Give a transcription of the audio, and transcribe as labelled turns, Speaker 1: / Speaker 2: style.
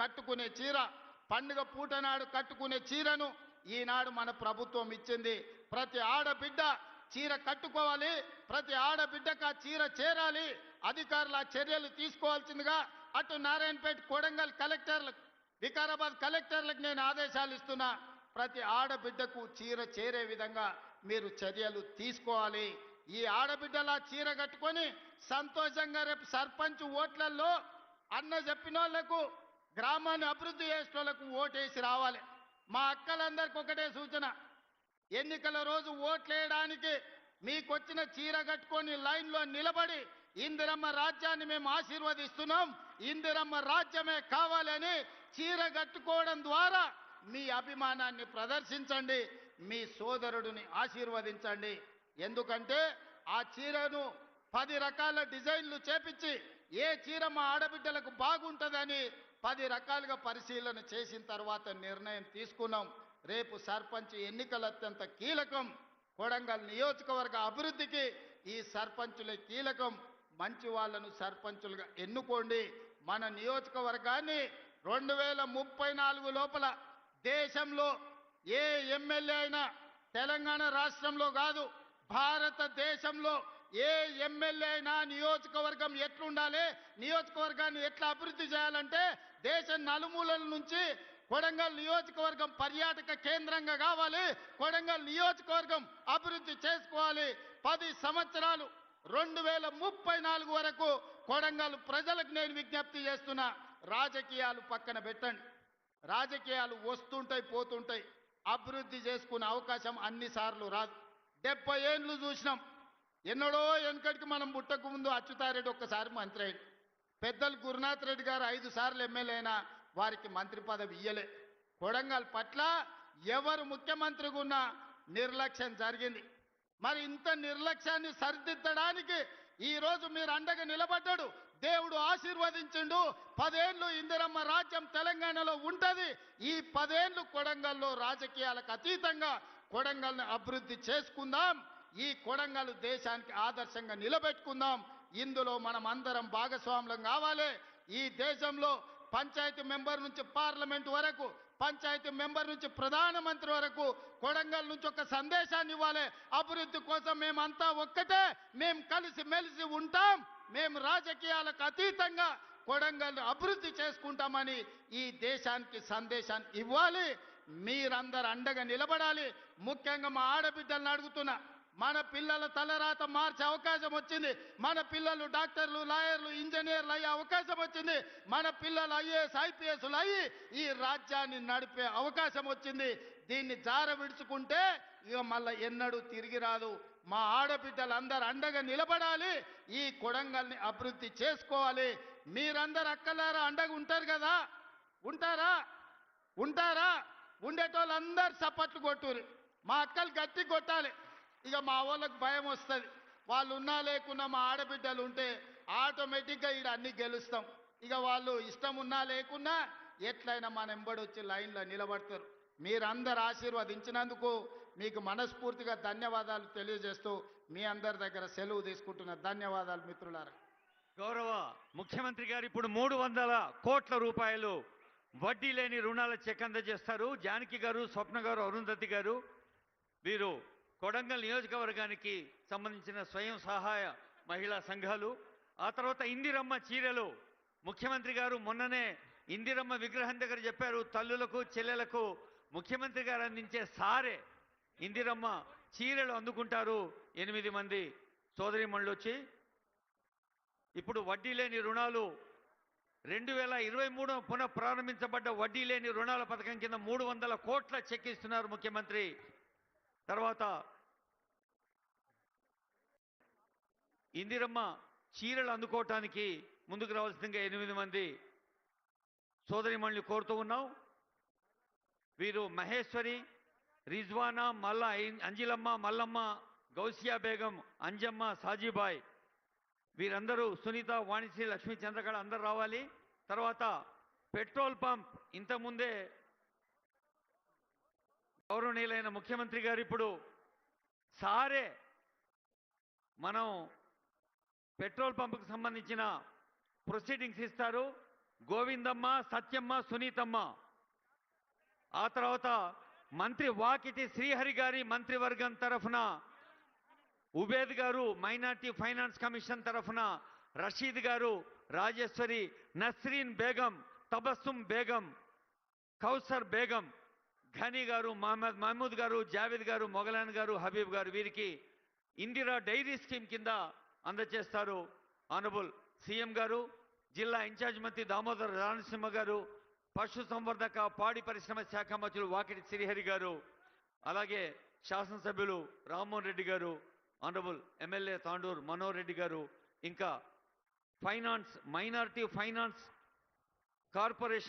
Speaker 1: కట్టుకునే చీర, పండుగ పూట నాడు కట్టుకునే చీరను ఈనాడు మన ప్రభుత్వం ఇచ్చింది. ప్రతి ఆడబిడ్డ చీర కట్టుకోవాలి, ప్రతి ఆడబిడ్డకు ఆ చీర చేరాలి. అధికారులు ఆ చర్యలు తీసుకోవాల్సిందిగా అటు నారాయణపేట, కొడంగల్ కలెక్టర్లకు, వికారాబాద్ కలెక్టర్లకు నేను ఆదేశాలు ఇస్తున్నా. ప్రతి ఆడబిడ్డకు చీర చేరే విధంగా మీరు చర్యలు తీసుకోవాలి. ఈ ఆడబిడ్డల చీర కట్టుకొని సంతోషంగా రేపు సర్పంచ్ ఓట్లలో అన్న చెప్పిన వాళ్ళకు, గ్రామాన్ని అభివృద్ధి చేసిన వాళ్ళకు ఓటేసి రావాలి. మా అక్కలందరికీ ఒకటే సూచన, ఎన్నికల రోజు ఓట్లేయడానికి మీకొచ్చిన చీర కట్టుకొని లైన్లో నిలబడి ఇందిరమ్మ రాజ్యాన్ని మేము ఆశీర్వదిస్తున్నాం, ఇందిరమ్మ రాజ్యమే కావాలని చీర కట్టుకోవడం ద్వారా మీ అభిమానాన్ని ప్రదర్శించండి, మీ సోదరుడిని ఆశీర్వదించండి. ఎందుకంటే ఆ చీరను 10 రకాల డిజైన్లు చేపించి ఏ చీర మా ఆడబిడ్డలకు బాగుంటుందని 10 రకాలుగా పరిశీలన చేసిన తర్వాత నిర్ణయం తీసుకున్నాం. రేపు సర్పంచ్ ఎన్నికలు అత్యంత కీలకం. కొడంగల్ నియోజకవర్గ అభివృద్ధికి ఈ సర్పంచులే కీలకం. మంచి వాళ్ళను సర్పంచులుగా ఎన్నుకోండి. మన నియోజకవర్గాన్ని 2034 లోపల దేశంలో ఏ ఎమ్మెల్యే అయినా, తెలంగాణ రాష్ట్రంలో కాదు భారతదేశంలో ఏ ఎమ్మెల్యే అయినా నియోజకవర్గం ఎట్లుండాలి, నియోజకవర్గాన్ని ఎట్లా అభివృద్ధి చేయాలంటే దేశం నలుమూలల నుంచి కొడంగల్ నియోజకవర్గం పర్యాటక కేంద్రంగా కావాలి, కొడంగల్ నియోజకవర్గం అభివృద్ధి చేసుకోవాలి. 10 సంవత్సరాలు 2034 వరకు కొడంగల్ ప్రజలకు నేను విజ్ఞప్తి చేస్తున్నా, రాజకీయాలు పక్కన పెట్టండి. రాజకీయాలు వస్తుంటాయి పోతుంటాయి, అభివృద్ధి చేసుకునే అవకాశం అన్నిసార్లు రాదు. 70 ఏళ్ళు చూసినాం. ఎన్నడో వెనకటికి మనం పుట్టక ముందు అచ్యుతారెడ్డి ఒక్కసారి మంత్రి అయ్యాడు. పెద్దలు గురునాథ్ రెడ్డి గారు 5 సార్లు ఎమ్మెల్యే అయినా వారికి మంత్రి పదవి ఇయ్యలే. కొడంగల్ పట్ల ఎవరు ముఖ్యమంత్రిగా ఉన్నా నిర్లక్ష్యం జరిగింది. మరి ఇంత నిర్లక్ష్యాన్ని సరిదిద్దడానికి ఈరోజు మీరు అండగా నిలబడ్డాడు, దేవుడు ఆశీర్వదించిండు. 10 ఏళ్ళు ఇందిరమ్మ రాజ్యం తెలంగాణలో ఉంటుంది. ఈ 10 ఏళ్ళు కొడంగల్లో రాజకీయాలకు అతీతంగా కొడంగల్ని అభివృద్ధి చేసుకుందాం. ఈ కొడంగల్ దేశానికి ఆదర్శంగా నిలబెట్టుకుందాం. ఇందులో మనం అందరం భాగస్వాములం కావాలి. ఈ దేశంలో పంచాయతీ మెంబర్ నుంచి పార్లమెంట్ వరకు, పంచాయతీ మెంబర్ నుంచి ప్రధానమంత్రి వరకు కొడంగల్ నుంచి ఒక సందేశాన్ని ఇవ్వాలి. అభివృద్ధి కోసం మేమంతా ఒక్కటే, మేము కలిసి మెలిసి ఉంటాం, మేము రాజకీయాలకు అతీతంగా కొడంగల్ అభివృద్ధి చేసుకుంటామని ఈ దేశానికి సందేశాన్ని ఇవ్వాలి. మీరందరూ అండగా నిలబడాలి. ముఖ్యంగా మా ఆడబిడ్డలను అడుగుతున్నా, మన పిల్లల తలరాత మార్చే అవకాశం వచ్చింది. మన పిల్లలు డాక్టర్లు, లాయర్లు, ఇంజనీర్లు అయ్యే అవకాశం వచ్చింది. మన పిల్లలు ఐఏఎస్, ఐపీఎస్లు అయ్యి ఈ రాజ్యాన్ని నడిపే అవకాశం వచ్చింది. దీన్ని జార విడుచుకుంటే ఇక మళ్ళీ ఎన్నడూ తిరిగి రాదు. మా ఆడబిడ్డలందరూ అండగా నిలబడాలి. ఈ కొడంగల్ని అభివృద్ధి చేసుకోవాలి. మీరందరూ అక్కలారా అండగా ఉంటారు కదా? ఉంటారా? ఉంటారా? ఉండేటోళ్ళందరూ చప్పట్లు కొట్టురు. మా అక్కలు గట్టి కొట్టాలి. ఇక మా వాళ్ళకి భయం వస్తుంది. వాళ్ళు ఉన్నా లేకున్నా మా ఆడబిడ్డలు ఉంటే ఆటోమేటిక్గా ఈడ అన్ని గెలుస్తాం. ఇక వాళ్ళు ఇష్టం ఉన్నా లేకున్నా ఎట్లయినా మన ఎంబడి వచ్చి లైన్లో నిలబడతారు. మీరందరూ ఆశీర్వదించినందుకు మీకు మనస్ఫూర్తిగా ధన్యవాదాలు తెలియజేస్తూ మీ అందరి దగ్గర సెలవు తీసుకుంటున్న ధన్యవాదాలు మిత్రులారా.
Speaker 2: గౌరవ ముఖ్యమంత్రి గారు ఇప్పుడు 300 కోట్ల రూపాయలు వడ్డీ లేని రుణాల చెక్ అందజేస్తారు. జానకి గారు, స్వప్న గారు, అరుంధతి గారు వీరు కొడంగల్ నియోజకవర్గానికి సంబంధించిన స్వయం సహాయ మహిళా సంఘాలు. ఆ తర్వాత ఇందిరమ్మ చీరలు ముఖ్యమంత్రి గారు మొన్ననే ఇందిరమ్మ విగ్రహం దగ్గర చెప్పారు, తల్లులకు చెల్లెలకు ముఖ్యమంత్రి గారు అందించే సారే ఇందిరమ్మ చీరలు అందుకుంటారు 8 మంది సోదరిమణులు వచ్చి. ఇప్పుడు వడ్డీ లేని రుణాలు 2023 పునః ప్రారంభించబడ్డ వడ్డీ లేని రుణాల పథకం కింద 300 కోట్ల చెక్ ఇస్తున్నారు ముఖ్యమంత్రి. తర్వాత ఇందిరమ్మ చీరలు అందుకోవటానికి ముందుకు రావాల్సిందిగా 8 మంది సోదరిమణులు కోరుతూ ఉన్నాం. వీరు మహేశ్వరి, రిజ్వానా, మల్లా, అంజిలమ్మ, మల్లమ్మ, గౌసియా బేగం, అంజమ్మ, సాజీబాయ్ వీరందరూ, సునీత, వాణిశ్రీ, లక్ష్మీ, చంద్రకళ అందరూ రావాలి. తర్వాత పెట్రోల్ పంప్ ఇంతకుముందే గౌరవనీయులైన ముఖ్యమంత్రి గారు ఇప్పుడు సారే మనం పెట్రోల్ పంపుకు సంబంధించిన ప్రొసీడింగ్స్ ఇస్తారు. గోవిందమ్మ, సత్యమ్మ, సునీతమ్మ. ఆ తర్వాత మంత్రి వాకిటి శ్రీహరి గారి మంత్రివర్గం తరఫున ఉబేద్ గారు, మైనార్టీ ఫైనాన్స్ కమిషన్ తరఫున రషీద్ గారు, రాజేశ్వరి, నస్రీన్ బేగం, తబస్సుం బేగం, కౌసర్ బేగం, ఘనీ గారు, మహమూద్ గారు, జావేద్ గారు, మొగలాన్ గారు, హబీబ్ గారు వీరికి ఇందిరా డైరీ స్కీమ్ కింద అందజేస్తారు. ఆనరబుల్ సీఎం గారు, జిల్లా ఇన్ఛార్జ్ మంత్రి దామోదర్ రానసింహ గారు, పశు సంవర్ధక పాడి పరిశ్రమ శాఖ మంత్రులు వాకిటి శ్రీహరి గారు, అలాగే శాసనసభ్యులు రామ్మోహన్ రెడ్డి గారు, ఆనరబుల్ ఎమ్మెల్యే తాండూర్ మనోహర్ రెడ్డి గారు, ఇంకా ఫైనాన్స్ మైనారిటీ ఫైనాన్స్ కార్పొరేషన్